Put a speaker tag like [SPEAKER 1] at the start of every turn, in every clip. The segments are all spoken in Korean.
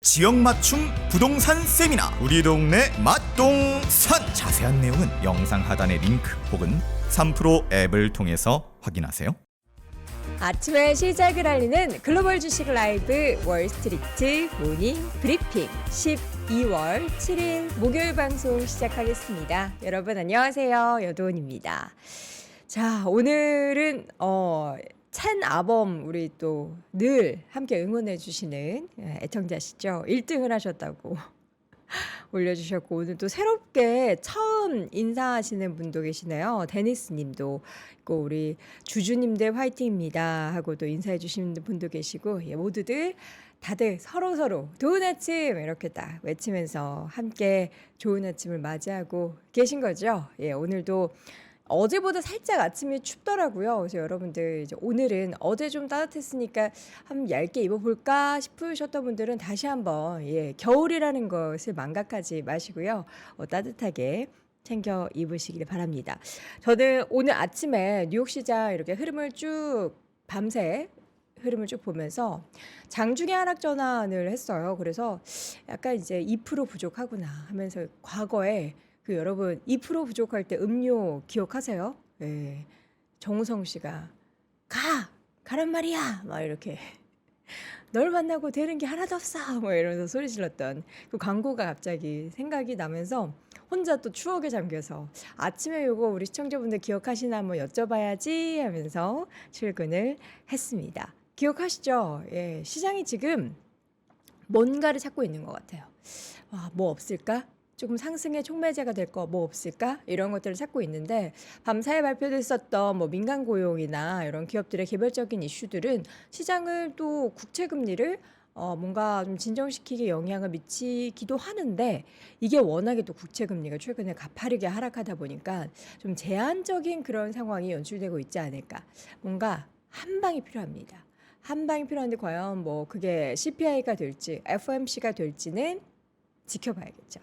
[SPEAKER 1] 지역 맞춤 부동산 세미나 우리 동네 맛동산 자세한 내용은 영상 하단의 링크 혹은 3프로 앱을 통해서 확인하세요.
[SPEAKER 2] 아침의 시작을 알리는 글로벌 주식 라이브 월스트리트 모닝 브리핑 12월 7일 목요일 방송 시작하겠습니다. 여러분 안녕하세요. 여도은입니다. 자, 오늘은 찬 아범 우리 또 늘 함께 응원해 주시는 애청자시죠. 1등을 하셨다고 올려주셨고, 오늘 또 새롭게 처음 인사하시는 분도 계시네요. 데니스 님도 있고, 우리 주주님들 화이팅입니다 하고 또 인사해 주시는 분도 계시고, 모두들 다들 서로서로 좋은 아침 이렇게 딱 외치면서 함께 좋은 아침을 맞이하고 계신 거죠. 오늘도 어제보다 살짝 아침이 춥더라고요. 그래서 여러분들 이제 오늘은 어제 좀 따뜻했으니까 한번 얇게 입어볼까 싶으셨던 분들은 다시 한번 겨울이라는 것을 망각하지 마시고요. 따뜻하게 챙겨 입으시길 바랍니다. 저는 오늘 아침에 뉴욕 시장 이렇게 흐름을 쭉 밤새 흐름을 쭉 보면서 장중에 하락 전환을 했어요. 그래서 약간 이제 2% 부족하구나 하면서 과거에 여러분 2% 부족할 때 음료 기억하세요? 네. 정우성 씨가 가란 말이야 막 이렇게 널 만나고 되는 게 하나도 없어 뭐 이러면서 소리 질렀던 그 광고가 갑자기 생각이 나면서 혼자 또 추억에 잠겨서 아침에 요거 우리 시청자분들 기억하시나 한번 여쭤봐야지 하면서 출근을 했습니다. 기억하시죠? 시장이 지금 뭔가를 찾고 있는 것 같아요. 뭐 없을까? 조금 상승의 촉매제가 될 거 뭐 없을까? 이런 것들을 찾고 있는데, 밤사이 발표됐었던 뭐 민간 고용이나 이런 기업들의 개별적인 이슈들은 시장을 또 국채 금리를 뭔가 좀 진정시키게 영향을 미치기도 하는데, 이게 워낙에 또 국채 금리가 최근에 가파르게 하락하다 보니까 좀 제한적인 그런 상황이 연출되고 있지 않을까. 뭔가 한 방이 필요합니다. 한 방이 필요한데 과연 뭐 그게 CPI가 될지 FOMC가 될지는 지켜봐야겠죠.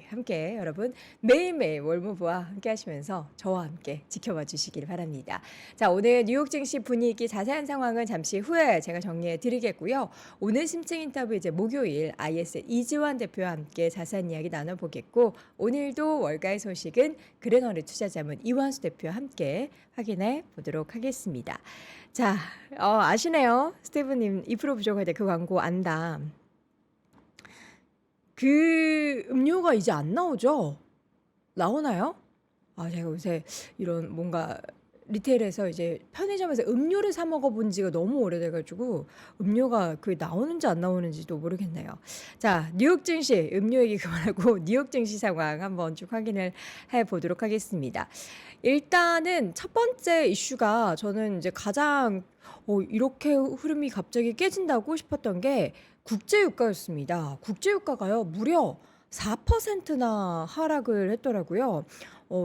[SPEAKER 2] 함께 여러분 매일매일 월모브와 함께 하시면서 저와 함께 지켜봐 주시길 바랍니다. 자, 오늘 뉴욕 증시 분위기 자세한 상황은 잠시 후에 제가 정리해 드리겠고요. 오늘 심층 인터뷰 이제 목요일 IS 이지환 대표와 함께 자세한 이야기 나눠보겠고, 오늘도 월가의 소식은 그레너리 투자자문 이완수 대표와 함께 확인해 보도록 하겠습니다. 자, 아시네요. 스티브님 2% 부족할 때 그 광고 안다. 그 음료가 이제 안 나오죠? 나오나요? 제가 요새 이런 뭔가 리테일에서 이제 편의점에서 음료를 사 먹어본 지가 너무 오래돼가지고 음료가 나오는지 안 나오는지도 모르겠네요. 자, 뉴욕 증시 음료 얘기 그만하고 뉴욕 증시 상황 한번 쭉 확인을 해보도록 하겠습니다. 일단은 첫 번째 이슈가 저는 이제 가장 이렇게 흐름이 갑자기 깨진다고 싶었던 게 국제유가였습니다. 국제유가가요, 무려 4%나 하락을 했더라고요.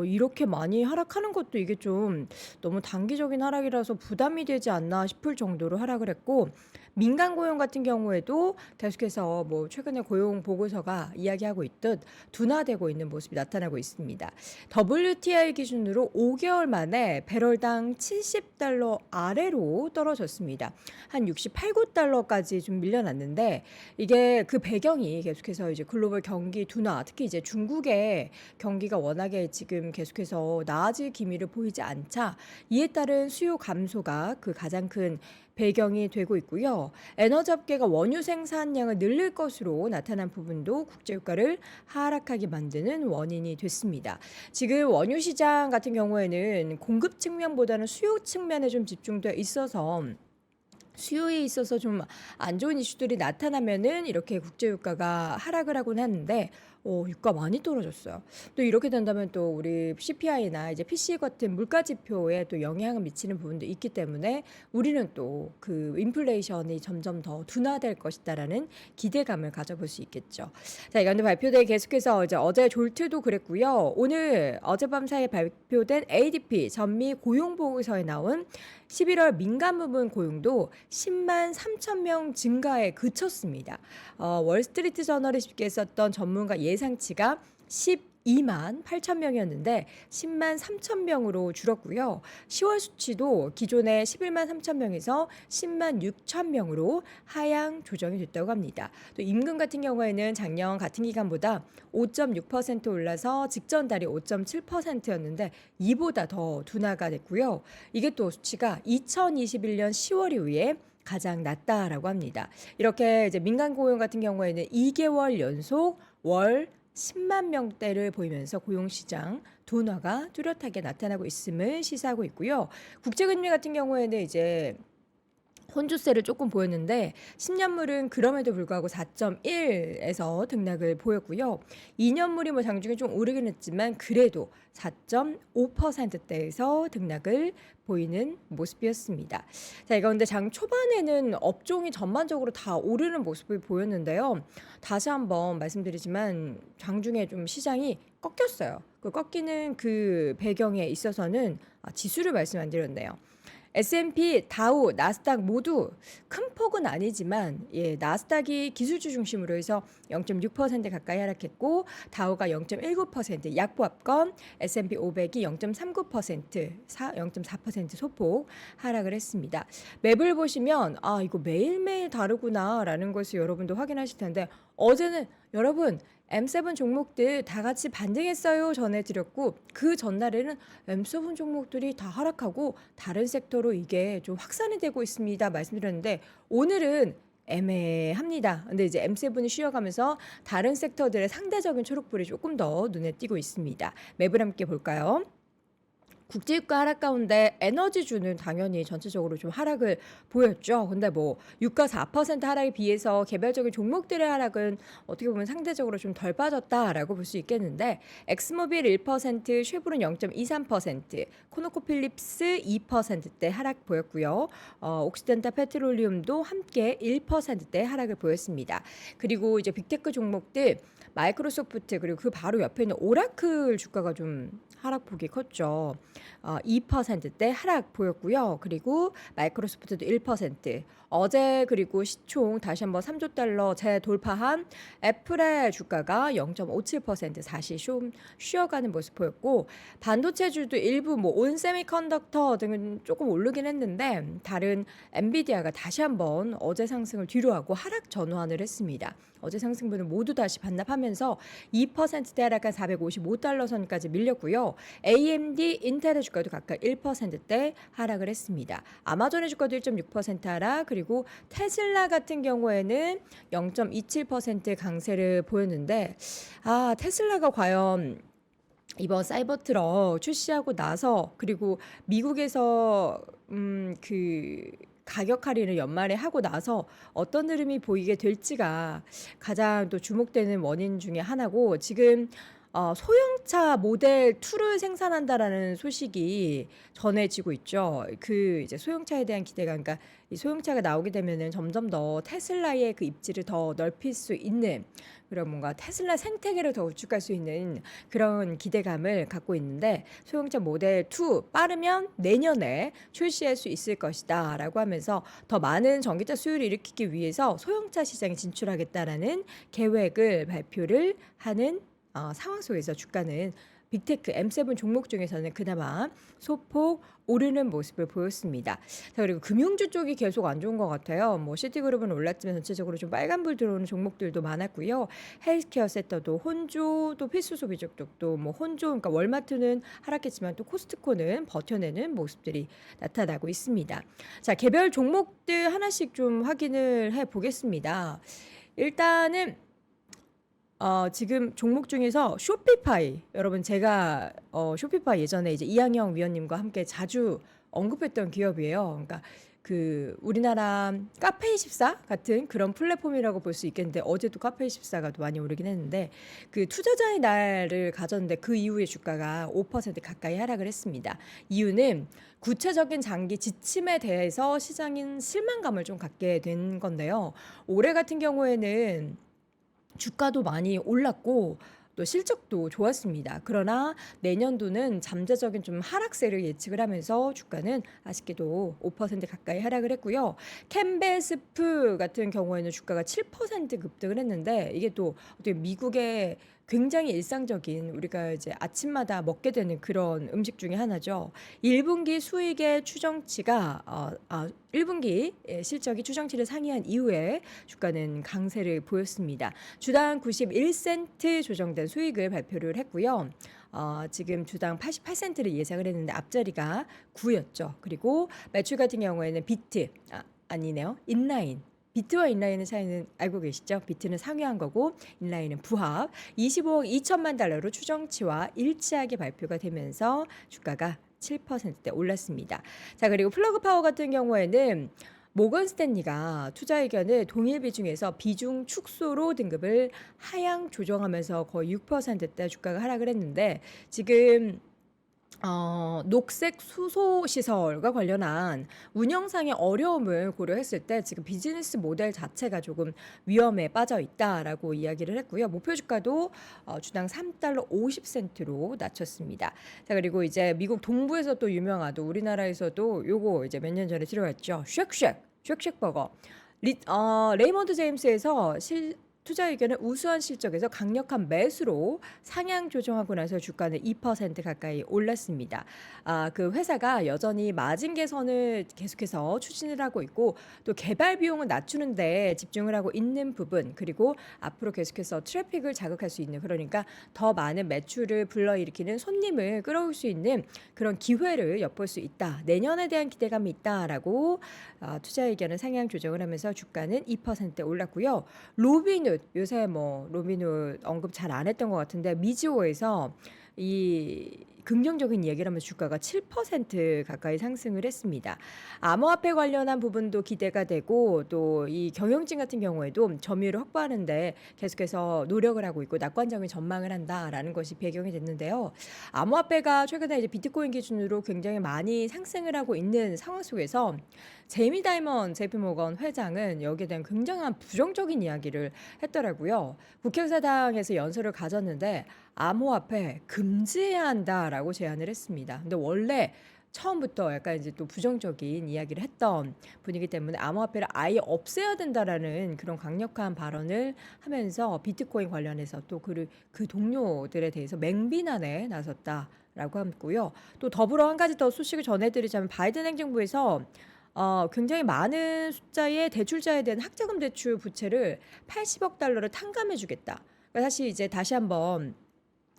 [SPEAKER 2] 이렇게 많이 하락하는 것도 이게 좀 너무 단기적인 하락이라서 부담이 되지 않나 싶을 정도로 하락을 했고, 민간 고용 같은 경우에도 계속해서 뭐 최근에 고용 보고서가 이야기하고 있듯 둔화되고 있는 모습이 나타나고 있습니다. WTI 기준으로 5개월 만에 배럴당 $70 아래로 떨어졌습니다. 한 68, 9달러까지 좀 밀려났는데, 이게 그 배경이 계속해서 이제 글로벌 경기 둔화, 특히 이제 중국의 경기가 워낙에 지금 계속해서 나아질 기미를 보이지 않자 이에 따른 수요 감소가 그 가장 큰 배경이 되고 있고요. 에너지 업계가 원유 생산량을 늘릴 것으로 나타난 부분도 국제유가를 하락하게 만드는 원인이 됐습니다. 지금 원유 시장 같은 경우에는 공급 측면보다는 수요 측면에 좀 집중되어 있어서 수요에 있어서 좀 안 좋은 이슈들이 나타나면은 이렇게 국제유가가 하락을 하곤 하는데, 유가 많이 떨어졌어요. 또 이렇게 된다면 또 우리 CPI나 이제 PCE 같은 물가 지표에 또 영향을 미치는 부분도 있기 때문에 우리는 또 그 인플레이션이 점점 더 둔화될 것이다라는 기대감을 가져볼 수 있겠죠. 자, 이건데 발표대 계속해서 이제 어제 졸트도 그랬고요. 오늘 어젯밤 사이에 발표된 ADP 전미 고용 보고서에 나온 11월 민간 부분 고용도 10만 3천 명 증가에 그쳤습니다. 월스트리트 저널이 쉽게 썼던 전문가 예상치가 2만 8천 명이었는데 10만 3천 명으로 줄었고요. 10월 수치도 기존의 11만 3천 명에서 10만 6천 명으로 하향 조정이 됐다고 합니다. 또 임금 같은 경우에는 작년 같은 기간보다 5.6% 올라서 직전 달이 5.7%였는데 이보다 더 둔화가 됐고요. 이게 또 수치가 2021년 10월 이후에 가장 낮다라고 합니다. 이렇게 이제 민간 고용 같은 경우에는 2개월 연속 월 10만 명대를 보이면서 고용시장 둔화가 뚜렷하게 나타나고 있음을 시사하고 있고요. 국제금리 같은 경우에는 이제 혼주세를 조금 보였는데 10년물은 그럼에도 불구하고 4.1에서 등락을 보였고요. 2년물이 뭐 장중에 좀 오르긴 했지만 그래도 4.5%대에서 등락을 보이는 모습이었습니다. 자, 이거 근데 장 초반에는 업종이 전반적으로 다 오르는 모습을 보였는데요. 다시 한번 말씀드리지만 장중에 좀 시장이 꺾였어요. 그 꺾이는 그 배경에 있어서는 지수를 말씀 안 드렸네요. S&P, 다우, 나스닥 모두 큰 폭은 아니지만 나스닥이 기술주 중심으로 해서 0.6% 가까이 하락했고 다우가 0.19% 약보합권, S&P 500이 0.39%, 0.4% 소폭 하락을 했습니다. 맵을 보시면 이거 매일매일 다르구나라는 것을 여러분도 확인하실 텐데 어제는 여러분 M7 종목들 다 같이 반등했어요 전해드렸고 그 전날에는 M7 종목들이 다 하락하고 다른 섹터로 이게 좀 확산이 되고 있습니다 말씀드렸는데 오늘은 애매합니다. 근데 이제 M7이 쉬어가면서 다른 섹터들의 상대적인 초록불이 조금 더 눈에 띄고 있습니다. 맵을 함께 볼까요? 국제유가 하락 가운데 에너지주는 당연히 전체적으로 좀 하락을 보였죠. 근데 뭐 유가 4% 하락에 비해서 개별적인 종목들의 하락은 어떻게 보면 상대적으로 좀 덜 빠졌다라고 볼 수 있겠는데 엑스모빌 1%, 쉐보론 0.23%, 코노코필립스 2%대 하락 보였고요. 옥시덴탈 페트롤리움도 함께 1%대 하락을 보였습니다. 그리고 이제 빅테크 종목들 마이크로소프트 그리고 그 바로 옆에 있는 오라클 주가가 좀 하락폭이 컸죠. 2%대 하락 보였고요. 그리고 마이크로소프트도 1%. 어제 그리고 시총 다시 한번 3조 달러 재돌파한 애플의 주가가 0.57% 다시 좀 쉬어가는 모습 보였고 반도체주도 일부 뭐 온세미컨덕터 등은 조금 오르긴 했는데 다른 엔비디아가 다시 한번 어제 상승을 뒤로하고 하락 전환을 했습니다. 어제 상승분을 모두 다시 반납하면서 2%대 하락한 455달러 선까지 밀렸고요. AMD, 인텔의 주가도 각각 1%대 하락을 했습니다. 아마존의 주가도 1.6% 하락, 그리고 테슬라 같은 경우에는 0.27% 강세를 보였는데 테슬라가 과연 이번 사이버트럭 출시하고 나서 그리고 미국에서 그 가격 할인을 연말에 하고 나서 어떤 흐름이 보이게 될지가 가장 또 주목되는 원인 중에 하나고 지금 소형차 모델 2를 생산한다라는 소식이 전해지고 있죠. 그 이제 소형차에 대한 기대감, 그러니까 이 소형차가 나오게 되면은 점점 더 테슬라의 그 입지를 더 넓힐 수 있는 그런 뭔가 테슬라 생태계를 더 구축할 수 있는 그런 기대감을 갖고 있는데 소형차 모델 2 빠르면 내년에 출시할 수 있을 것이다라고 하면서 더 많은 전기차 수요를 일으키기 위해서 소형차 시장에 진출하겠다라는 계획을 발표를 하는 상황 속에서 주가는 빅테크 M7 종목 중에서는 그나마 소폭 오르는 모습을 보였습니다. 자, 그리고 금융주 쪽이 계속 안 좋은 것 같아요. 뭐 시티그룹은 올랐지만 전체적으로 좀 빨간불 들어오는 종목들도 많았고요. 헬스케어 섹터도 혼조, 또 필수 소비적 쪽도 뭐 혼조, 그러니까 월마트는 하락했지만 또 코스트코는 버텨내는 모습들이 나타나고 있습니다. 자, 개별 종목들 하나씩 좀 확인을 해 보겠습니다. 일단은 지금 종목 중에서 쇼피파이, 여러분 제가 쇼피파이 예전에 이제 이항영 위원님과 함께 자주 언급했던 기업이에요. 그러니까 그 우리나라 카페24 같은 그런 플랫폼이라고 볼 수 있겠는데 어제도 카페24가 많이 오르긴 했는데 그 투자자의 날을 가졌는데 그 이후에 주가가 5% 가까이 하락을 했습니다. 이유는 구체적인 장기 지침에 대해서 시장인 실망감을 좀 갖게 된 건데요. 올해 같은 경우에는 주가도 많이 올랐고 또 실적도 좋았습니다. 그러나 내년도는 잠재적인 좀 하락세를 예측을 하면서 주가는 아쉽게도 5% 가까이 하락을 했고요. 캠베스프 같은 경우에는 주가가 7% 급등을 했는데 이게 또 어떻게 미국의 굉장히 일상적인 우리가 이제 아침마다 먹게 되는 그런 음식 중에 하나죠. 1분기 수익의 추정치가 1분기 실적이 추정치를 상회한 이후에 주가는 강세를 보였습니다. 주당 91센트 조정된 수익을 발표를 했고요. 지금 주당 88센트를 예상을 했는데 앞자리가 9였죠. 그리고 매출 같은 경우에는 아니네요. 인라인. 비트와 인라인의 차이는 알고 계시죠? 비트는 상회한 거고 인라인은 부합. 25억 2천만 달러로 추정치와 일치하게 발표가 되면서 주가가 7%대 올랐습니다. 자, 그리고 플러그 파워 같은 경우에는 모건 스탠리가 투자 의견을 동일 비중에서 비중 축소로 등급을 하향 조정하면서 거의 6%대 주가가 하락을 했는데 지금 녹색 수소 시설과 관련한 운영상의 어려움을 고려했을 때 지금 비즈니스 모델 자체가 조금 위험에 빠져 있다라고 이야기를 했고요. 목표 주가도 주당 3달러 50센트로 낮췄습니다. 자, 그리고 이제 미국 동부에서 또 유명하도 우리나라에서도 요거 이제 몇 년 전에 들어갔죠. 쉑쉑 버거. 레이먼드 제임스에서 투자 의견은 우수한 실적에서 강력한 매수로 상향 조정하고 나서 주가는 2% 가까이 올랐습니다. 그 회사가 여전히 마진 개선을 계속해서 추진을 하고 있고 또 개발 비용을 낮추는데 집중을 하고 있는 부분 그리고 앞으로 계속해서 트래픽을 자극할 수 있는 그러니까 더 많은 매출을 불러일으키는 손님을 끌어올 수 있는 그런 기회를 엿볼 수 있다. 내년에 대한 기대감이 있다라고 투자 의견은 상향 조정을 하면서 주가는 2% 올랐고요. 로빈훗 요새 뭐 로빈훗 언급 잘 안 했던 것 같은데 미지오에서 이 긍정적인 이야기를 하면서 주가가 7% 가까이 상승을 했습니다. 암호화폐 관련한 부분도 기대가 되고 또 이 경영진 같은 경우에도 점유율을 확보하는데 계속해서 노력을 하고 있고 낙관적인 전망을 한다라는 것이 배경이 됐는데요. 암호화폐가 최근에 이제 비트코인 기준으로 굉장히 많이 상승을 하고 있는 상황 속에서 제이미 다이먼 JP모건 회장은 여기에 대한 굉장한 부정적인 이야기를 했더라고요. 국회의사당에서 연설을 가졌는데 암호화폐 금지해야 한다라고 제안을 했습니다. 근데 원래 처음부터 약간 이제 또 부정적인 이야기를 했던 분이기 때문에 암호화폐를 아예 없애야 된다라는 그런 강력한 발언을 하면서 비트코인 관련해서 또 그 동료들에 대해서 맹비난에 나섰다라고 하고요. 또 더불어 한 가지 더 소식을 전해드리자면 바이든 행정부에서 굉장히 많은 숫자의 대출자에 대한 학자금 대출 부채를 80억 달러를 탕감해 주겠다. 그러니까 사실 이제 다시 한번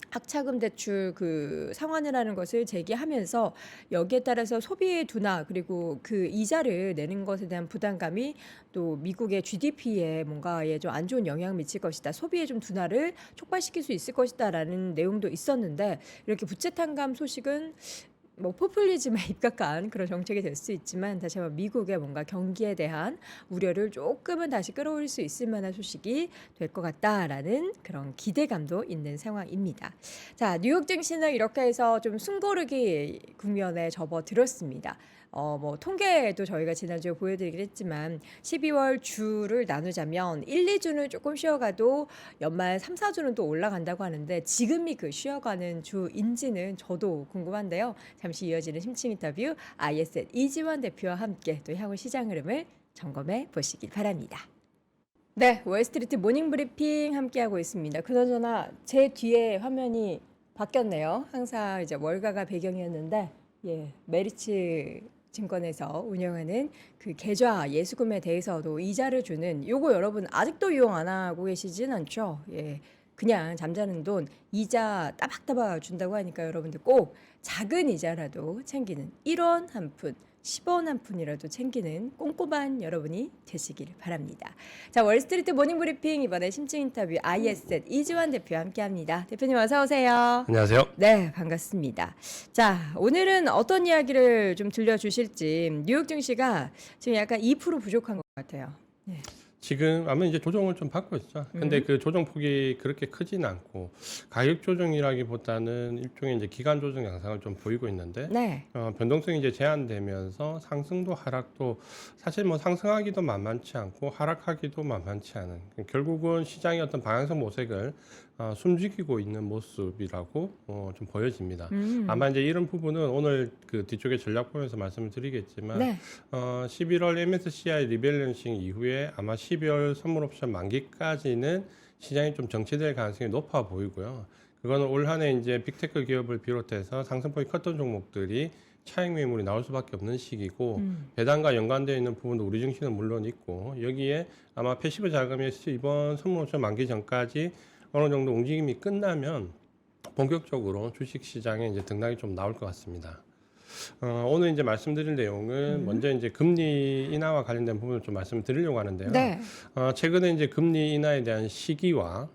[SPEAKER 2] 학자금 대출 그 상환이라는 것을 제기하면서 여기에 따라서 소비의 둔화 그리고 그 이자를 내는 것에 대한 부담감이 또 미국의 GDP에 뭔가에 좀 안 좋은 영향을 미칠 것이다. 소비의 좀 둔화를 촉발시킬 수 있을 것이다라는 내용도 있었는데 이렇게 부채 탕감 소식은 뭐 포퓰리즘에 입각한 그런 정책이 될 수 있지만 다시 한번 미국의 뭔가 경기에 대한 우려를 조금은 다시 끌어올릴 수 있을 만한 소식이 될 것 같다라는 그런 기대감도 있는 상황입니다. 자, 뉴욕 증시는 이렇게 해서 좀 숨고르기 국면에 접어들었습니다. 뭐 통계도 저희가 지난주에 보여드리긴 했지만 12월 주를 나누자면 1, 2주는 조금 쉬어가도 연말 3, 4주는 또 올라간다고 하는데 지금이 그 쉬어가는 주인지는 저도 궁금한데요. 잠시 이어지는 심층 인터뷰 ISN 이지원 대표와 함께 또 향후 시장 흐름을 점검해 보시길 바랍니다. 네, 월스트리트 모닝 브리핑 함께하고 있습니다. 그나저나 제 뒤에 화면이 바뀌었네요. 항상 이제 월가가 배경이었는데 메리츠 증권에서 운영하는 그 계좌 예수금에 대해서도 이자를 주는 요거 여러분 아직도 이용 안 하고 계시진 않죠? 그냥 잠자는 돈 이자 따박따박 준다고 하니까 여러분들 꼭 작은 이자라도 챙기는 1원 한 푼 10원 한 푼이라도 챙기는 꼼꼼한 여러분이 되시길 바랍니다. 자, 월스트리트 모닝 브리핑 이번에 심층 인터뷰 ISN 이지원 대표와 함께합니다. 대표님 어서 오세요.
[SPEAKER 3] 안녕하세요.
[SPEAKER 2] 네, 반갑습니다. 자, 오늘은 어떤 이야기를 좀 들려주실지 뉴욕 증시가 지금 약간 2% 부족한 것 같아요. 네.
[SPEAKER 3] 지금 아마 이제 조정을 좀 받고 있죠. 근데 그 조정 폭이 그렇게 크지는 않고 가격 조정이라기보다는 일종의 이제 기간 조정 양상을 좀 보이고 있는데
[SPEAKER 2] 네.
[SPEAKER 3] 변동성이 이제 제한되면서 상승도 하락도 사실 뭐 상승하기도 만만치 않고 하락하기도 만만치 않은 결국은 시장의 어떤 방향성 모색을 숨지키고 있는 모습이라고 좀 보여집니다. 아마 이제 이런 부분은 오늘 그 뒤쪽에 전략 보면서 말씀을 드리겠지만
[SPEAKER 2] 네.
[SPEAKER 3] 11월 MSCI 리밸런싱 이후에 아마 12월 선물 옵션 만기까지는 시장이 좀 정체될 가능성이 높아 보이고요. 그거는 올 한해 이제 빅테크 기업을 비롯해서 상승폭이 컸던 종목들이 차익 매물이 나올 수밖에 없는 시기고 배당과 연관되어 있는 부분도 우리 증시는 물론 있고 여기에 아마 패시브 자금이 이번 선물옵션 만기 전까지 어느 정도 움직임이 끝나면 본격적으로 주식 시장에 이제 등락이 좀 나올 것 같습니다. 오늘 이제 말씀드릴 내용은 먼저 이제 금리 인하와 관련된 부분을 좀 말씀드리려고 하는데요.
[SPEAKER 2] 네.
[SPEAKER 3] 최근에 이제 금리 인하에 대한 시기와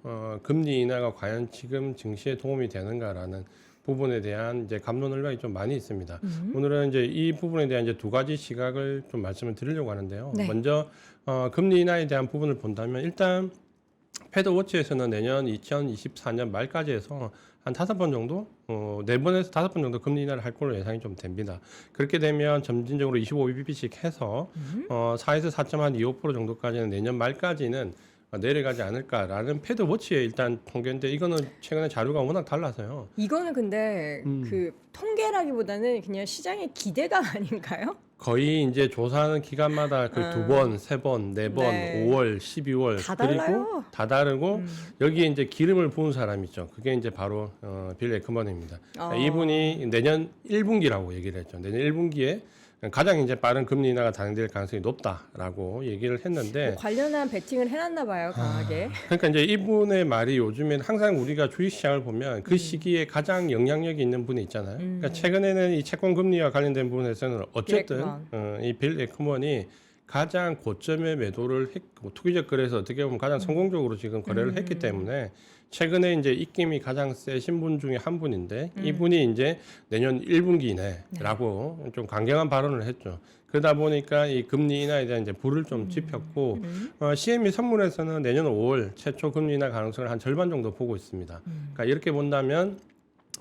[SPEAKER 3] 금리 인하가 과연 지금 증시에 도움이 되는가라는 부분에 대한 이제 갑론 논란이 좀 많이 있습니다. 오늘은 이제 이 부분에 대한 이제 두 가지 시각을 좀 말씀을 드리려고 하는데요.
[SPEAKER 2] 네.
[SPEAKER 3] 먼저 금리 인하에 대한 부분을 본다면 일단 패드워치에서는 내년 2024년 말까지 해서 한 5번 정도, 4번에서 5번 정도 금리 인하를 할 걸로 예상이 좀 됩니다. 그렇게 되면 점진적으로 25bp씩 해서 4에서 4.25% 정도까지는 내년 말까지는 내려가지 않을까라는 패드워치의 일단 통계인데 이거는 최근에 자료가 워낙 달라서요.
[SPEAKER 2] 이거는 근데 그 통계라기보다는 그냥 시장의 기대감 아닌가요?
[SPEAKER 3] 거의 이제 조사하는 기간마다 그 2번, 3번, 4번,
[SPEAKER 2] 네.
[SPEAKER 3] 5월, 12월
[SPEAKER 2] 다
[SPEAKER 3] 그리고
[SPEAKER 2] 달라요.
[SPEAKER 3] 다 다르고 여기에 이제 기름을 부은 사람이 있죠. 그게 이제 바로 빌 에크먼입니다. 이분이 내년 1분기라고 얘기를 했죠. 내년 1분기에 가장 이제 빠른 금리 인하가 단행될 가능성이 높다라고 얘기를 했는데
[SPEAKER 2] 관련한 베팅을 해놨나 봐요, 강하게.
[SPEAKER 3] 그러니까 이제 이분의 말이 요즘엔 항상 우리가 주식시장을 보면 그 시기에 가장 영향력이 있는 분이 있잖아요. 그러니까 최근에는 이 채권 금리와 관련된 부분에서는 어쨌든 이 빌 에크먼이 가장 고점의 매도를 했고 투기적 거래에서 어떻게 보면 가장 성공적으로 지금 거래를 했기 때문에 최근에 이제 입김이 가장 세신 분 중에 한 분인데 이분이 이제 내년 1분기 내라고 좀 강경한 발언을 했죠. 그러다 보니까 이 금리 인하에 대한 이제 불을 좀 지폈고 CME 선물에서는 내년 5월 최초 금리 인하 가능성을 한 절반 정도 보고 있습니다. 그러니까 이렇게 본다면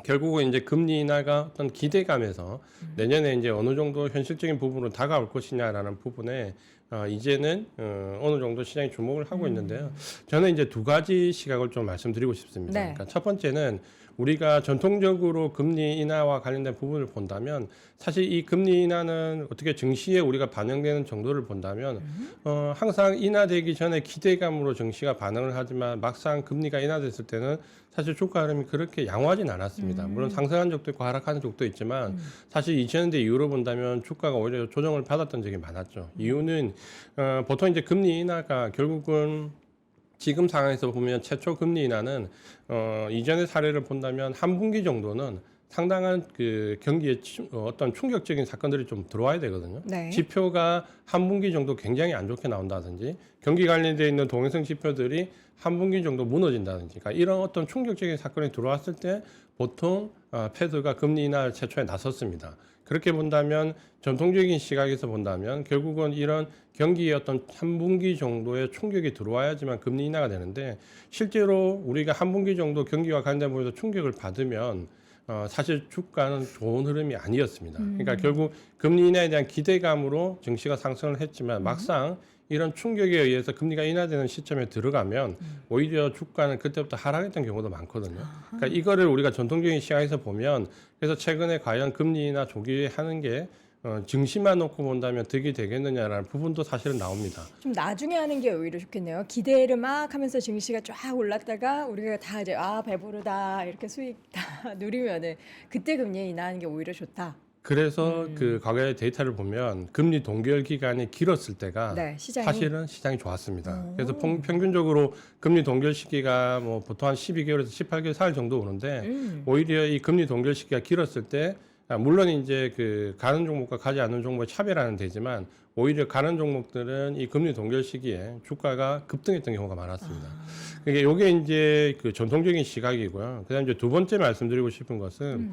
[SPEAKER 3] 결국은 이제 금리 인하가 어떤 기대감에서 내년에 이제 어느 정도 현실적인 부분으로 다가올 것이냐라는 부분에 이제는 어느 정도 시장이 주목을 하고 있는데요. 저는 이제 두 가지 시각을 좀 말씀드리고 싶습니다.
[SPEAKER 2] 네.
[SPEAKER 3] 그러니까 첫 번째는 우리가 전통적으로 금리 인하와 관련된 부분을 본다면 사실 이 금리 인하는 어떻게 증시에 우리가 반영되는 정도를 본다면 항상 인하되기 전에 기대감으로 증시가 반응을 하지만 막상 금리가 인하됐을 때는 사실 주가 흐름이 그렇게 양호하진 않았습니다. 물론 상승한 적도 있고 하락하는 적도 있지만 사실 2000년대 이후로 본다면 주가가 오히려 조정을 받았던 적이 많았죠. 이유는 보통 이제 금리 인하가 결국은 지금 상황에서 보면 최초 금리 인하는 이전의 사례를 본다면 한 분기 정도는 상당한 그 경기에 어떤 충격적인 사건들이 좀 들어와야 되거든요.
[SPEAKER 2] 네.
[SPEAKER 3] 지표가 한 분기 정도 굉장히 안 좋게 나온다든지 경기 관련되어 있는 동행성 지표들이 한 분기 정도 무너진다든지 그러니까 이런 어떤 충격적인 사건이 들어왔을 때 보통 패드가 금리 인하 최초에 나섰습니다. 그렇게 본다면 전통적인 시각에서 본다면 결국은 이런 경기의 어떤 한 분기 정도의 충격이 들어와야지만 금리 인하가 되는데 실제로 우리가 한 분기 정도 경기와 관련된 부분에서 충격을 받으면 사실 주가는 좋은 흐름이 아니었습니다. 그러니까 결국 금리 인하에 대한 기대감으로 증시가 상승을 했지만 막상 이런 충격에 의해서 금리가 인하되는 시점에 들어가면 오히려 주가는 그때부터 하락했던 경우도 많거든요. 그러니까 이거를 우리가 전통적인 시각에서 보면 그래서 최근에 과연 금리 인하 조기에 하는 게 증시만 놓고 본다면 득이 되겠느냐라는 부분도 사실은 나옵니다.
[SPEAKER 2] 좀 나중에 하는 게 오히려 좋겠네요. 기대를 막 하면서 증시가 쫙 올랐다가 우리가 다 이제 배부르다 이렇게 수익 다 누리면은 그때 금리 인하하는 게 오히려 좋다.
[SPEAKER 3] 그래서 그 과거의 데이터를 보면 금리 동결 기간이 길었을 때가
[SPEAKER 2] 네, 시장이.
[SPEAKER 3] 사실은 시장이 좋았습니다. 그래서 평균적으로 금리 동결 시기가 뭐 보통 한 12개월에서 18개월 사일 정도 오는데 오히려 이 금리 동결 시기가 길었을 때 물론 이제 그 가는 종목과 가지 않는 종목의 차별화는 되지만 오히려 가는 종목들은 이 금리 동결 시기에 주가가 급등했던 경우가 많았습니다. 그러니까 이게 이제 그 전통적인 시각이고요. 그다음 이제 두 번째 말씀드리고 싶은 것은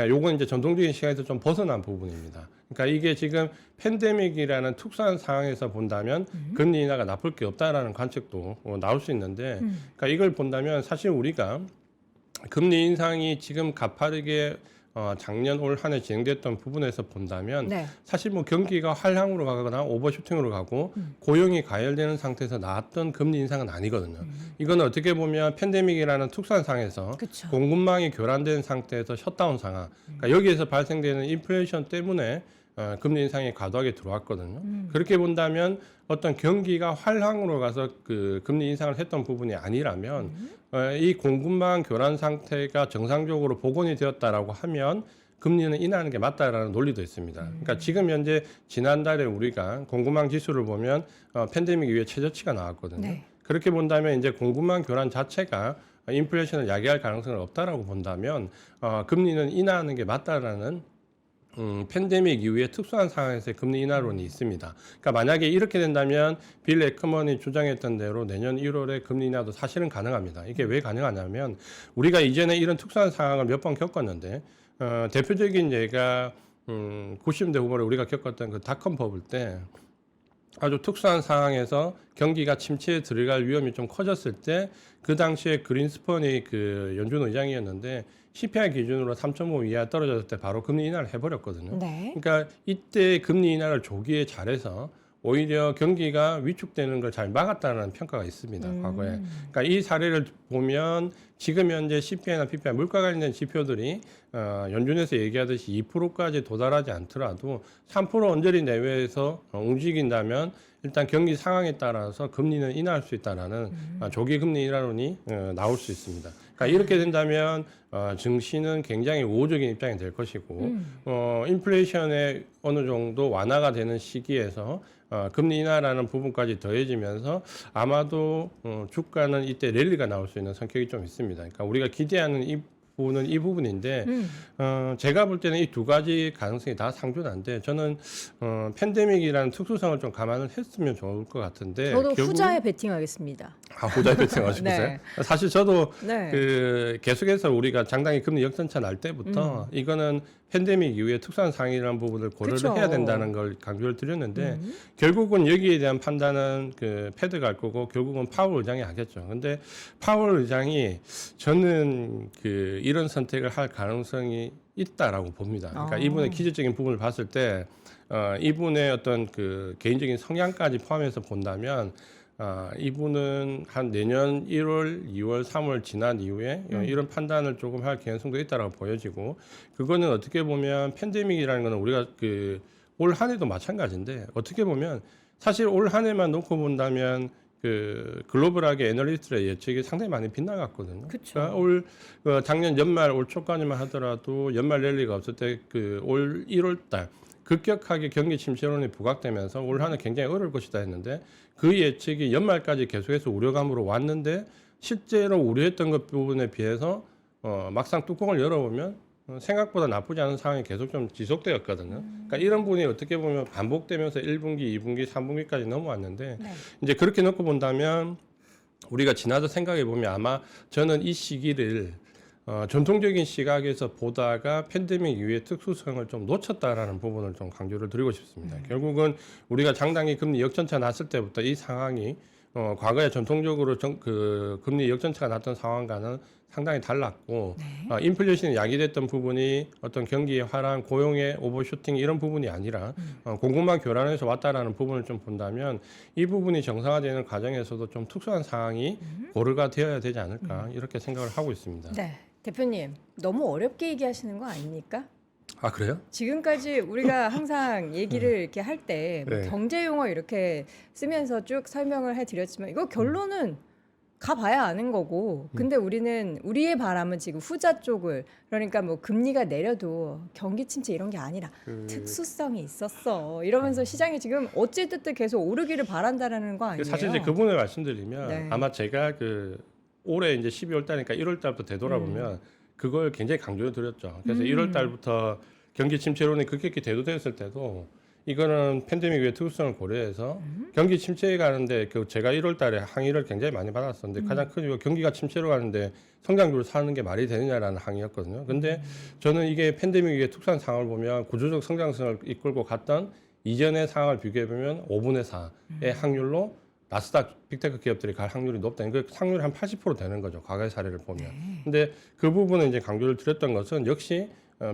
[SPEAKER 3] 요건 이제 전통적인 시각에서 좀 벗어난 부분입니다. 그러니까 이게 지금 팬데믹이라는 특수한 상황에서 본다면 금리 인하가 나쁠 게 없다라는 관측도 나올 수 있는데, 그러니까 이걸 본다면 사실 우리가 금리 인상이 지금 가파르게 작년 올 한 해 진행됐던 부분에서 본다면
[SPEAKER 2] 네.
[SPEAKER 3] 사실 뭐 경기가 활황으로 가거나 오버슈팅으로 가고 고용이 가열되는 상태에서 나왔던 금리 인상은 아니거든요. 이건 어떻게 보면 팬데믹이라는 특수한 상황에서
[SPEAKER 2] 그쵸.
[SPEAKER 3] 공급망이 교란된 상태에서 셧다운 상황, 그러니까 여기에서 발생되는 인플레이션 때문에 금리 인상이 과도하게 들어왔거든요. 그렇게 본다면 어떤 경기가 활황으로 가서 그 금리 인상을 했던 부분이 아니라면 이 공급망 교란 상태가 정상적으로 복원이 되었다라고 하면 금리는 인하하는 게 맞다라는 논리도 있습니다. 그러니까 지금 현재 지난달에 우리가 공급망 지수를 보면 팬데믹 이후에 최저치가 나왔거든요.
[SPEAKER 2] 네.
[SPEAKER 3] 그렇게 본다면 이제 공급망 교란 자체가 인플레이션을 야기할 가능성은 없다라고 본다면 금리는 인하하는 게 맞다라는 팬데믹 이후에 특수한 상황에서의 금리 인하론이 있습니다. 그러니까 만약에 이렇게 된다면 빌 에크먼이 주장했던 대로 내년 1월에 금리 인하도 사실은 가능합니다. 이게 왜 가능하냐면 우리가 이전에 이런 특수한 상황을 몇 번 겪었는데 대표적인 예가 90년대 후반에 우리가 겪었던 그 닷컴 버블 때 아주 특수한 상황에서 경기가 침체에 들어갈 위험이 좀 커졌을 때 그 당시에 그린스펀이 그 연준 의장이었는데 CPI 기준으로 3.5 이하 떨어졌을 때 바로 금리 인하를 해버렸거든요.
[SPEAKER 2] 네.
[SPEAKER 3] 그러니까 이때 금리 인하를 조기에 잘해서 오히려 경기가 위축되는 걸 잘 막았다는 평가가 있습니다. 과거에. 그러니까 이 사례를 보면 지금 현재 CPI나 PPI 물가 관련된 지표들이 연준에서 얘기하듯이 2%까지 도달하지 않더라도 3% 언저리 내외에서 움직인다면 일단 경기 상황에 따라서 금리는 인하할 수 있다라는 조기 금리 인하론이 나올 수 있습니다. 그러니까 이렇게 된다면 증시는 굉장히 우호적인 입장이 될 것이고 인플레이션에 어느 정도 완화가 되는 시기에서 금리 인하라는 부분까지 더해지면서 아마도 주가는 이때 랠리가 나올 수 있는 성격이 좀 있습니다. 그러니까 우리가 기대하는 이 부분은 이 부분인데 제가 볼 때는 이 두 가지 가능성이 다 상존한데 저는 팬데믹이라는 특수성을 좀 감안을 했으면 좋을 것 같은데
[SPEAKER 2] 저도
[SPEAKER 3] 결국은-
[SPEAKER 2] 후자에 베팅하겠습니다.
[SPEAKER 3] 후자에 베팅하시고
[SPEAKER 2] 네.
[SPEAKER 3] 있어요? 사실 저도
[SPEAKER 2] 네.
[SPEAKER 3] 그 계속해서 우리가 장당히 금리 역전차 날 때부터 이거는 팬데믹 이후에 특수한 상황이라는 부분을 고려를
[SPEAKER 2] 그쵸.
[SPEAKER 3] 해야 된다는 걸 강조를 드렸는데 결국은 여기에 대한 판단은 그 패드가 할 거고 결국은 파월 의장이 하겠죠. 근데 파월 의장이 저는 그 이런 선택을 할 가능성이 있다라고 봅니다. 그러니까 이분의 기질적인 부분을 봤을 때 이분의 어떤 그 개인적인 성향까지 포함해서 본다면 이분은 한 내년 1월, 2월, 3월 지난 이후에 이런 판단을 조금 할 개연성도 있다라고 보여지고 그거는 어떻게 보면 팬데믹이라는 거는 우리가 그 올 한 해도 마찬가지인데 어떻게 보면 사실 올 한 해만 놓고 본다면 그 글로벌하게 애널리스트의 예측이 상당히 많이 빗나갔거든요.
[SPEAKER 2] 그쵸.
[SPEAKER 3] 그러니까 올 작년 연말 올 초까지만 하더라도 연말 랠리가 없을 때 그 올 1월 달 급격하게 경기 침체론이 부각되면서 올 한해 굉장히 어려울 것이다 했는데 그 예측이 연말까지 계속해서 우려감으로 왔는데 실제로 우려했던 것 부분에 비해서 막상 뚜껑을 열어보면 생각보다 나쁘지 않은 상황이 계속 좀 지속되었거든요. 그러니까 이런 부분이 어떻게 보면 반복되면서 1분기, 2분기, 3분기까지 넘어왔는데
[SPEAKER 2] 네.
[SPEAKER 3] 이제 그렇게 놓고 본다면 우리가 지나서 생각해 보면 아마 저는 이 시기를 전통적인 시각에서 보다가 팬데믹 이후의 특수성을 좀 놓쳤다라는 부분을 좀 강조를 드리고 싶습니다. 결국은 우리가 장당히 금리 역전차 났을 때부터 이 상황이 과거에 전통적으로 그 금리 역전차가 났던 상황과는 상당히 달랐고 인플레이션이 야기됐던 부분이 어떤 경기의 화랑, 고용의 오버슈팅 이런 부분이 아니라 공급망 교란에서 왔다라는 부분을 좀 본다면 이 부분이 정상화되는 과정에서도 좀 특수한 상황이 고려가 되어야 되지 않을까 이렇게 생각을 하고 있습니다.
[SPEAKER 2] 네. 대표님, 너무 어렵게 얘기하시는 거 아닙니까?
[SPEAKER 3] 아 그래요?
[SPEAKER 2] 지금까지 우리가 항상 얘기를 이렇게 할 때
[SPEAKER 3] 네.
[SPEAKER 2] 경제 용어 이렇게 쓰면서 쭉 설명을 해드렸지만 이거 결론은 가봐야 아는 거고 근데 우리는 우리의 바람은 지금 후자 쪽을 그러니까 뭐 금리가 내려도 경기 침체 이런 게 아니라 특수성이 있었어 이러면서 시장이 지금 어찌됐든 계속 오르기를 바란다라는 거 아니에요?
[SPEAKER 3] 사실 이제 그 부분을 말씀드리면
[SPEAKER 2] 네.
[SPEAKER 3] 아마 제가 그 올해 이제 12월 달이니까 1월 달부터 되돌아보면 그걸 굉장히 강조를 드렸죠. 그래서 1월 달부터 경기 침체론이 급격히 대두되었을 때도 이거는 팬데믹 외 특수성을 고려해서 경기 침체에 가는데 그 제가 1월 달에 항의를 굉장히 많이 받았었는데 가장 큰 이유가 경기가 침체로 가는데 성장률을 사는 게 말이 되느냐라는 항의였거든요. 근데 저는 이게 팬데믹 외 특수한 상황을 보면 구조적 성장성을 이끌고 갔던 이전의 상황을 비교해 보면 5분의 4의 확률로 나스닥 빅테크 기업들이 갈 확률이 높다. 그 확률이 한 80% 되는 거죠. 과거의 사례를 보면. 근데 그 부분은 이제 강조를 드렸던 것은 역시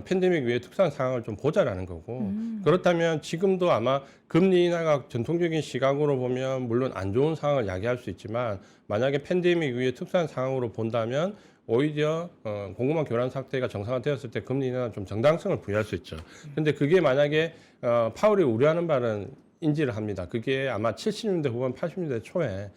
[SPEAKER 3] 팬데믹 외에 특수한 상황을 좀 보자라는 거고 그렇다면 지금도 아마 금리 인하가 전통적인 시각으로 보면 물론 안 좋은 상황을 야기할 수 있지만 만약에 팬데믹 위에 특수한 상황으로 본다면 오히려 공급망 교란 상태가 정상화되었을 때 금리 인하는 좀 정당성을 부여할 수 있죠. 근데 그게 만약에 파월이 우려하는 바는 인지를 합니다. 그게 아마 70년대 후반 80년대 초에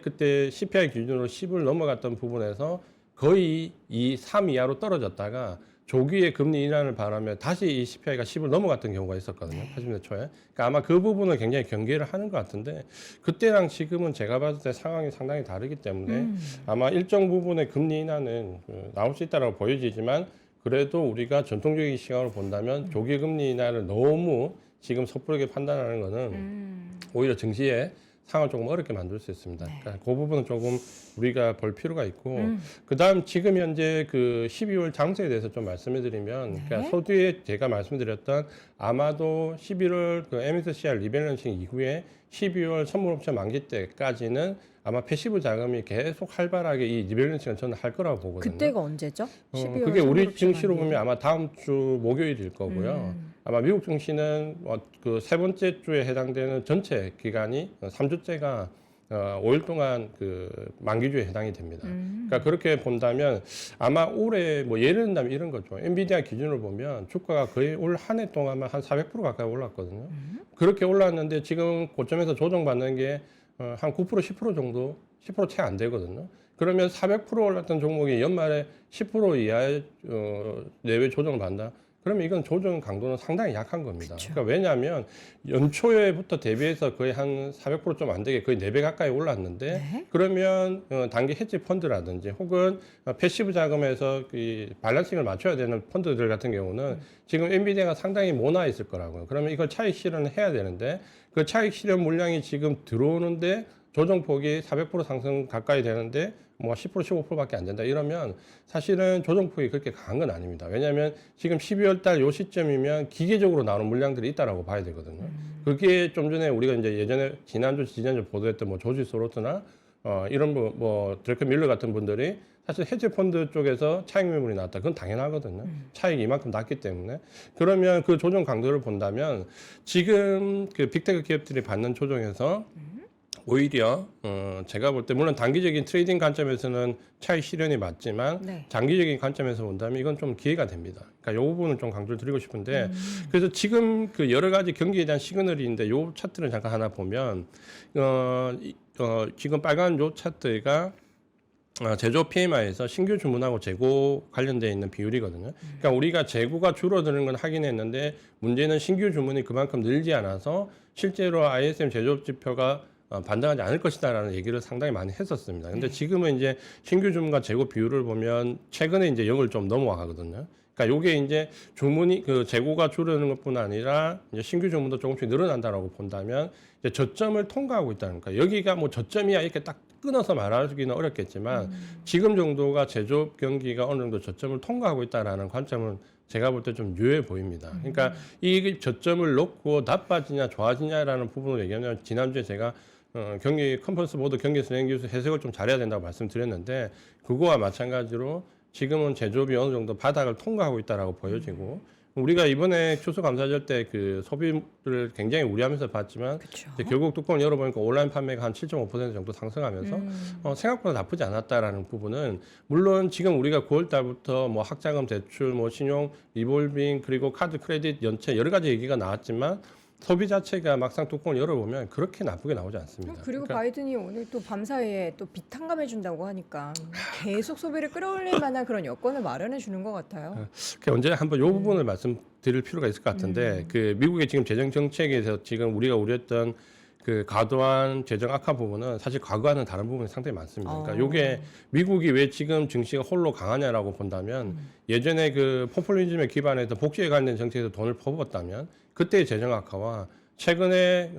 [SPEAKER 3] 그때 CPI 기준으로 10을 넘어갔던 부분에서 거의 3 이하로 떨어졌다가 조기에 금리 인하를 바라며 다시 이 CPI가 10을 넘어갔던 경우가 있었거든요. 80년대 초에. 그러니까 아마 그 부분을 굉장히 경계를 하는 것 같은데 그때랑 지금은 제가 봤을 때 상황이 상당히 다르기 때문에 아마 일정 부분의 금리 인하는 나올 수 있다고 보여지지만 그래도 우리가 전통적인 시각으로 본다면 조기 금리 인하를 너무 지금 섣부르게 판단하는 거는 오히려 증시에 상황을 조금 어렵게 만들 수 있습니다. 그러니까 그 부분은 조금 우리가 볼 필요가 있고, 그다음 지금 현재 그 12월 장세에 대해서 좀 말씀을 드리면, 그러니까 서두에 제가 말씀드렸던 아마도 11월 그 MSCI 리밸런싱 이후에 12월 선물옵션 만기 때까지는 아마 패시브 자금이 계속 활발하게 이 리밸런싱을 저는 할 거라고 보거든요.
[SPEAKER 2] 그때가 언제죠? 12월
[SPEAKER 3] 그게 우리
[SPEAKER 2] 선물옵션
[SPEAKER 3] 증시로
[SPEAKER 2] 만기.
[SPEAKER 3] 보면 아마 다음 주 목요일일 거고요. 아마 미국 증시는 그 세 번째 주에 해당되는 전체 기간이 3주째가 5일 동안 그 만기주에 해당이 됩니다. 그러니까 그렇게 본다면 아마 올해 뭐 예를 든다면 이런 거죠. 엔비디아 기준으로 보면 주가가 거의 올 한 해 동안만 한 400% 가까이 올랐거든요. 그렇게 올랐는데 지금 고점에서 조정받는 게 한 9% 10% 정도 10% 채 안 되거든요. 그러면 400% 올랐던 종목이 연말에 10% 이하의 내외 조정을 받는다. 그러면 이건 조정 강도는 상당히 약한 겁니다. 그러니까 왜냐하면 연초에부터 대비해서 거의 한 400% 좀 안 되게 거의 4배 가까이 올랐는데 그러면 단기 헤지 펀드라든지 혹은 패시브 자금에서 이 밸런싱을 맞춰야 되는 펀드들 같은 경우는 지금 엔비디아가 상당히 모나 있을 거라고요. 그러면 이걸 차익 실현을 해야 되는데 그 차익 실현 물량이 지금 들어오는데 조정폭이 400% 상승 가까이 되는데 뭐 10% 15%밖에 안 된다 이러면 사실은 조정폭이 그렇게 강한 건 아닙니다. 왜냐하면 지금 12월 달 요 시점이면 기계적으로 나오는 물량들이 있다라고 봐야 되거든요. 그게 좀 전에 우리가 이제 예전에 지난주 보도했던 뭐 조지 소로스나 이런 뭐 드래크 밀러 같은 분들이 사실 해지 펀드 쪽에서 차익 매물이 나왔다. 그건 당연하거든요. 차익이 이만큼 났기 때문에. 그러면 그 조정 강도를 본다면 지금 그 빅테크 기업들이 받는 조정에서 오히려 제가 볼 때 물론 단기적인 트레이딩 관점에서는 차익 실현이 맞지만 장기적인 관점에서 본다면 이건 좀 기회가 됩니다. 그러니까 이 부분을 좀 강조를 드리고 싶은데 그래서 지금 그 여러 가지 경기에 대한 시그널인데 이 차트를 잠깐 하나 보면 지금 빨간 요 차트가 제조 PMI에서 신규 주문하고 재고 관련되어 있는 비율이거든요. 그러니까 우리가 재고가 줄어드는 건 하긴 했는데 문제는 신규 주문이 그만큼 늘지 않아서 실제로 ISM 제조업 지표가 반등하지 않을 것이다라는 얘기를 상당히 많이 했었습니다. 근데 지금은 이제 신규 주문과 재고 비율을 보면 최근에 이제 0을 좀 넘어가거든요. 그러니까 요게 이제 주문이 그 재고가 줄어드는 것뿐 아니라 이제 신규 주문도 조금씩 늘어난다라고 본다면 이제 저점을 통과하고 있다는 거예요. 여기가 뭐 저점이야 이렇게 딱 끊어서 말하기는 어렵겠지만 지금 정도가 제조업 경기가 어느 정도 저점을 통과하고 있다라는 관점은 제가 볼 때 좀 유효해 보입니다. 그러니까 이 저점을 놓고 나빠지냐 좋아지냐라는 부분을 얘기하면 지난주에 제가 경기 컨퍼런스 보드 경기 진행 기술 해석을 좀 잘해야 된다고 말씀드렸는데 그거와 마찬가지로 지금은 제조업이 어느 정도 바닥을 통과하고 있다라고 보여지고 우리가 이번에 추수감사절 때 그 소비를 굉장히 우려하면서 봤지만 이제 결국 뚜껑을 열어보니까 온라인 판매가 한 7.5% 정도 상승하면서 생각보다 나쁘지 않았다라는 부분은 물론 지금 우리가 9월 달부터 뭐 학자금 대출, 뭐 신용 리볼빙 그리고 카드 크레딧 연체 여러 가지 얘기가 나왔지만 소비 자체가 막상 뚜껑을 열어보면 그렇게 나쁘게 나오지 않습니다.
[SPEAKER 2] 그리고
[SPEAKER 3] 그러니까
[SPEAKER 2] 바이든이 오늘 또 밤사이에 또 빚 탕감해준다고 하니까 계속 소비를 끌어올릴 만한 그런 여건을 마련해 주는 것 같아요.
[SPEAKER 3] 언제 한번 이 부분을 말씀드릴 필요가 있을 것 같은데 그 미국의 지금 재정 정책에서 지금 우리가 우려했던 그 과도한 재정 악화 부분은 사실 과거와는 다른 부분이 상당히 많습니다. 그러니까 이게 미국이 왜 지금 증시가 홀로 강하냐라고 본다면 예전에 그 포퓰리즘에 기반해서 복지에 관련된 정책에서 돈을 퍼부었다면 그때의 재정 악화와 최근에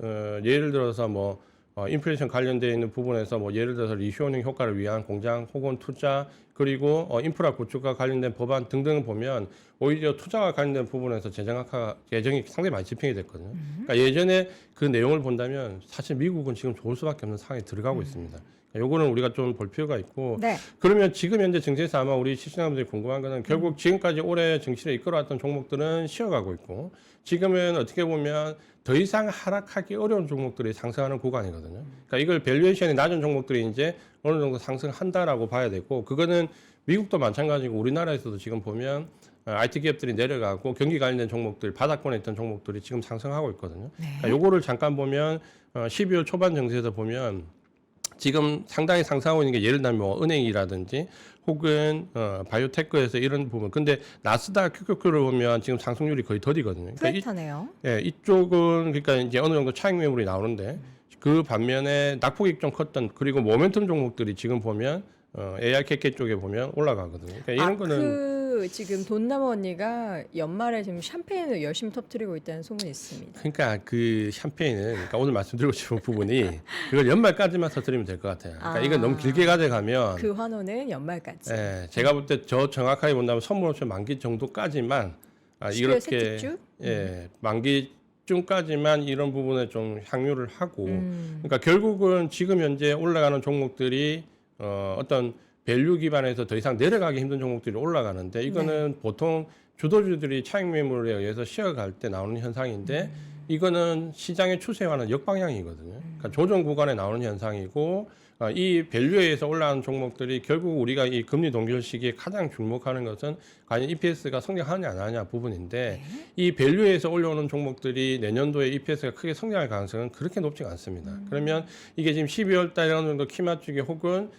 [SPEAKER 3] 예를 들어서 뭐 인플레이션 관련되어 있는 부분에서 뭐 예를 들어서 리쇼닝 효과를 위한 공장 혹은 투자 그리고 인프라 구축과 관련된 법안 등등을 보면 오히려 투자와 관련된 부분에서 재정 악화 예정이 상당히 많이 집행이 됐거든요. 그러니까 예전에 그 내용을 본다면 사실 미국은 지금 좋을 수밖에 없는 상황에 들어가고 있습니다. 요거는 우리가 좀 볼 필요가 있고 그러면 지금 현재 증시에서 아마 우리 시청자분들이 궁금한 거는 결국 지금까지 올해 증시를 이끌어왔던 종목들은 쉬어가고 있고 지금은 어떻게 보면 더 이상 하락하기 어려운 종목들이 상승하는 구간이거든요. 그러니까 이걸 밸류에이션이 낮은 종목들이 이제 어느 정도 상승한다라고 봐야 되고 그거는 미국도 마찬가지고 우리나라에서도 지금 보면 IT 기업들이 내려가고 경기 관련된 종목들, 바닥권에 있던 종목들이 지금 상승하고 있거든요. 그러니까 요거를 잠깐 보면 12월 초반 정세에서 보면 지금 상당히 상승하고 있는 게 예를 들면 뭐 은행이라든지 혹은 바이오테크에서 이런 부분. 근데 나스닥 QQQ를 보면 지금 상승률이 거의 더디거든요. 그러니까
[SPEAKER 2] 플랫하네요.
[SPEAKER 3] 이쪽은 그러니까 이제 어느 정도 차익 매물이 나오는데 그 반면에 낙폭이 좀 컸던 그리고 모멘텀 종목들이 지금 보면 ARKK 쪽에 보면 올라가거든요. 그러니까 이런 거는
[SPEAKER 2] 지금 돈나무 언니가 연말에 지금 샴페인을 열심히 터뜨리고 있다는 소문이 있습니다.
[SPEAKER 3] 그러니까 그 샴페인은 그러니까 오늘 말씀드리고 싶은 부분이 그걸 연말까지만 터뜨리면 될 것 같아요. 그러니까 이건 너무 길게 가져가면
[SPEAKER 2] 그 환호는 연말까지.
[SPEAKER 3] 예, 제가 볼 때 저 정확하게 본다면 선물옵션 만기 정도까지만
[SPEAKER 2] 12월
[SPEAKER 3] 이렇게
[SPEAKER 2] 셋째 주?
[SPEAKER 3] 만기쯤까지만 이런 부분에 좀 향유를 하고 그러니까 결국은 지금 현재 올라가는 종목들이 어떤 밸류 기반에서 더 이상 내려가기 힘든 종목들이 올라가는데 이거는 보통 주도주들이 차익 매물에 의해서 쉬어갈 때 나오는 현상인데 이거는 시장의 추세와는 역방향이거든요. 그러니까 조정 구간에 나오는 현상이고 이 밸류에서 올라가는 종목들이 결국 우리가 이 금리 동결 시기에 가장 주목하는 것은 과연 EPS가 성장하느냐 안 하느냐 부분인데 이 밸류에서 올라오는 종목들이 내년도에 EPS가 크게 성장할 가능성은 그렇게 높지가 않습니다. 그러면 이게 지금 12월 달에 어느 정도 키 맞추기 혹은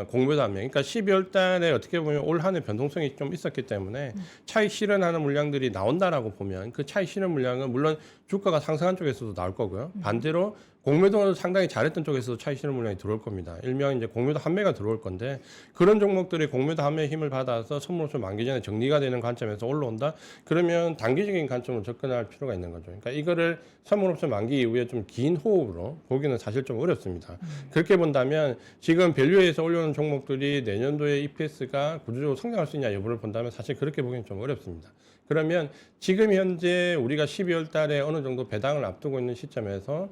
[SPEAKER 3] 공매도 한명 그러니까 12월 달에 어떻게 보면 올 한 해 변동성이 좀 있었기 때문에 차익 실현하는 물량들이 나온다라고 보면 그 차익 실현 물량은 물론 주가가 상승한 쪽에서도 나올 거고요. 반대로 공매도는 상당히 잘했던 쪽에서도 차익 실현 물량이 들어올 겁니다. 일명 이제 공매도 한매가 들어올 건데 그런 종목들이 공매도 한매의 힘을 받아서 선물옵션 만기 전에 정리가 되는 관점에서 올라온다. 그러면 단기적인 관점으로 접근할 필요가 있는 거죠. 그러니까 이거를 선물옵션 만기 이후에 좀 긴 호흡으로 보기는 사실 좀 어렵습니다. 그렇게 본다면 지금 밸류에서 올려오는 종목들이 내년도에 EPS가 구조적으로 성장할 수 있냐 여부를 본다면 사실 그렇게 보기는 좀 어렵습니다. 그러면 지금 현재 우리가 12월 달에 어느 정도 배당을 앞두고 있는 시점에서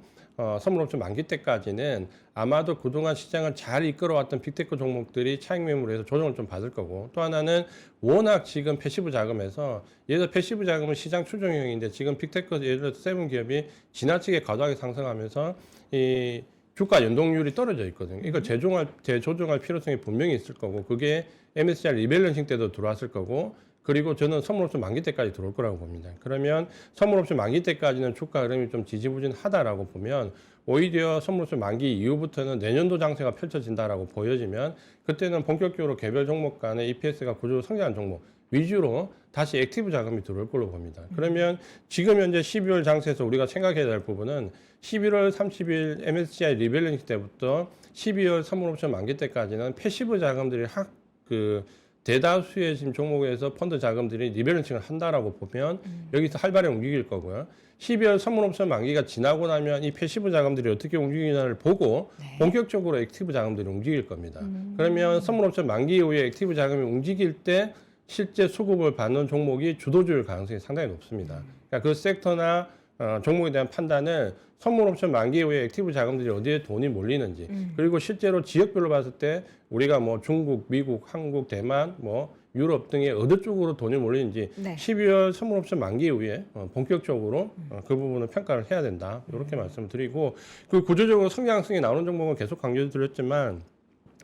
[SPEAKER 3] 선물옵션 만기 때까지는 아마도 그동안 시장을 잘 이끌어왔던 빅테크 종목들이 차익 매물에서 조정을 좀 받을 거고 또 하나는 워낙 지금 패시브 자금에서 예를 들어 패시브 자금은 시장 추종형인데 지금 빅테크 예를 들어 세븐 기업이 지나치게 과도하게 상승하면서 이 주가 연동률이 떨어져 있거든요. 이거 재조정할 필요성이 분명히 있을 거고 그게 MSCI 리밸런싱 때도 들어왔을 거고 그리고 저는 선물옵션 만기 때까지 들어올 거라고 봅니다. 그러면 선물옵션 만기 때까지는 주가 흐름이 좀 지지부진하다라고 보면 오히려 선물옵션 만기 이후부터는 내년도 장세가 펼쳐진다라고 보여지면 그때는 본격적으로 개별 종목 간의 EPS가 구조로 성장한 종목 위주로 다시 액티브 자금이 들어올 걸로 봅니다. 그러면 지금 현재 12월 장세에서 우리가 생각해야 될 부분은 11월 30일 MSCI 리밸런싱 때부터 12월 선물옵션 만기 때까지는 패시브 자금들이 대다수의 지금 종목에서 펀드 자금들이 리밸런싱을 한다라고 보면 여기서 활발히 움직일 거고요. 12월 선물옵션 만기가 지나고 나면 이 패시브 자금들이 어떻게 움직이냐를 보고 본격적으로 액티브 자금들이 움직일 겁니다. 그러면 선물옵션 만기 이후에 액티브 자금이 움직일 때 실제 수급을 받는 종목이 주도주일 가능성이 상당히 높습니다. 그러니까 그 섹터나 종목에 대한 판단은 선물옵션 만기 이후에 액티브 자금들이 어디에 돈이 몰리는지 그리고 실제로 지역별로 봤을 때 우리가 뭐 중국, 미국, 한국, 대만, 뭐 유럽 등의 어느 쪽으로 돈이 몰리는지 12월 선물옵션 만기 이후에 본격적으로 그 부분을 평가를 해야 된다. 이렇게 말씀을 드리고 그 구조적으로 성장성이 나오는 종목은 계속 강조드렸지만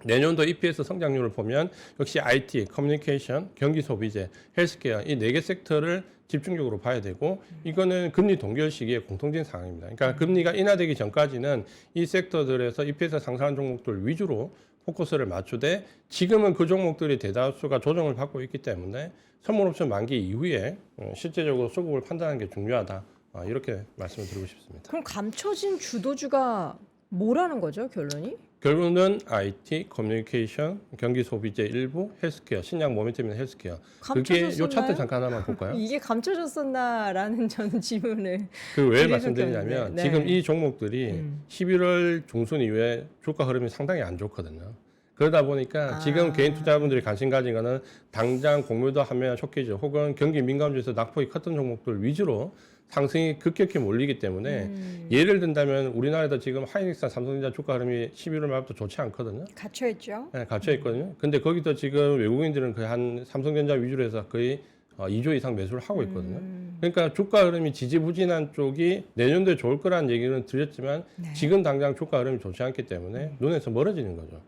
[SPEAKER 3] 내년도 EPS 성장률을 보면 역시 IT, 커뮤니케이션, 경기 소비재, 헬스케어 이 4개 섹터를 집중적으로 봐야 되고 이거는 금리 동결 시기에 공통된 상황입니다. 그러니까 금리가 인하되기 전까지는 이 섹터들에서 EPS 상승한 종목들 위주로 포커스를 맞추되 지금은 그 종목들이 대다수가 조정을 받고 있기 때문에 선물옵션 만기 이후에 실제적으로 수급을 판단하는 게 중요하다. 이렇게 말씀을 드리고 싶습니다.
[SPEAKER 2] 그럼 감춰진 주도주가 뭐라는 거죠, 결론이?
[SPEAKER 3] 결국은 IT, 커뮤니케이션, 경기 소비재 일부, 헬스케어, 신약 모멘텀이나 헬스케어. 그게 요 차트 잠깐 하나만 볼까요?
[SPEAKER 2] 이게 감춰졌었나라는 저는 질문을
[SPEAKER 3] 그 왜
[SPEAKER 2] 드릴
[SPEAKER 3] 말씀드리냐면
[SPEAKER 2] 수밖에
[SPEAKER 3] 지금
[SPEAKER 2] 없는데.
[SPEAKER 3] 이 종목들이 11월 중순 이후에 주가 흐름이 상당히 안 좋거든요. 그러다 보니까 지금 개인 투자자분들이 관심 가진 거는 당장 공매도 하면 쇼키즈 혹은 경기 민감주에서 낙폭이 컸던 종목들 위주로 상승이 급격히 몰리기 때문에 예를 든다면 우리나라에도 지금 하이닉스나 삼성전자 주가 흐름이 11월 말부터 좋지 않거든요.
[SPEAKER 2] 갇혀있죠.
[SPEAKER 3] 네, 갇혀 있거든요. 근데 거기도 지금 외국인들은 거의 한 삼성전자 위주로 해서 거의 2조 이상 매수를 하고 있거든요. 그러니까 주가 흐름이 지지부진한 쪽이 내년도에 좋을 거라는 얘기는 드렸지만 지금 당장 주가 흐름이 좋지 않기 때문에 눈에서 멀어지는 거죠.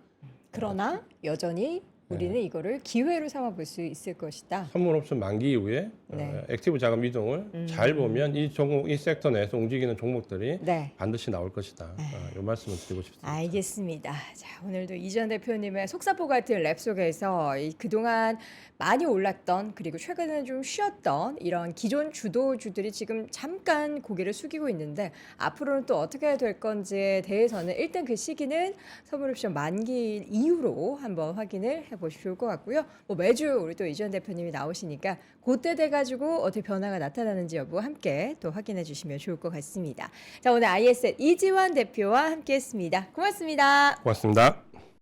[SPEAKER 2] 그러나 여전히 우리는 이거를 기회로 삼아볼 수 있을 것이다.
[SPEAKER 3] 선물 옵션 만기 이후에
[SPEAKER 2] 네.
[SPEAKER 3] 액티브 자금 이동을 잘 보면 이 종목, 이 섹터 내에서 움직이는 종목들이
[SPEAKER 2] 네.
[SPEAKER 3] 반드시 나올 것이다. 이 말씀을 드리고 싶습니다.
[SPEAKER 2] 알겠습니다. 자, 오늘도 이전 대표님의 속사포 같은 랩 속에서 이 그동안 많이 올랐던 그리고 최근에는 좀 쉬었던 이런 기존 주도주들이 지금 잠깐 고개를 숙이고 있는데 앞으로는 또 어떻게 될 건지에 대해서는 일단 그 시기는 선물옵션 만기 이후로 한번 확인을 해보시면 좋을 것 같고요. 뭐 매주 우리 또 이전 대표님이 나오시니까 그때 돼가지고 어떻게 변화가 나타나는지 여부 함께 또 확인해 주시면 좋을 것 같습니다. 자, 오늘 ISL 이지환 대표와 함께했습니다. 고맙습니다.
[SPEAKER 3] 고맙습니다.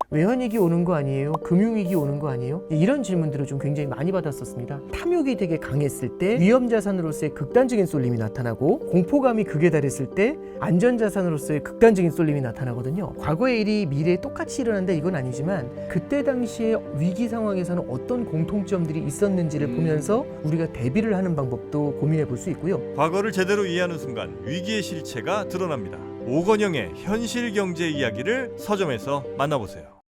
[SPEAKER 4] 외환위기 오는 거 아니에요? 금융위기 오는 거 아니에요? 이런 질문들을 좀 굉장히 많이 받았었습니다. 탐욕이 되게 강했을 때 위험자산으로서의 극단적인 쏠림이 나타나고 공포감이 극에 달했을 때 안전자산으로서의 극단적인 쏠림이 나타나거든요. 과거의 일이 미래에 똑같이 일어난다 이건 아니지만 그때 당시에 위기 상황에서는 어떤 공통점들이 있었는지를 보면서 우리가 대비를 하는 방법도 고민해 볼 수 있고요.
[SPEAKER 5] 과거를 제대로 이해하는 순간 위기의 실체가 드러납니다. 오건영의 현실 경제 이야기를 서점에서 만나보세요.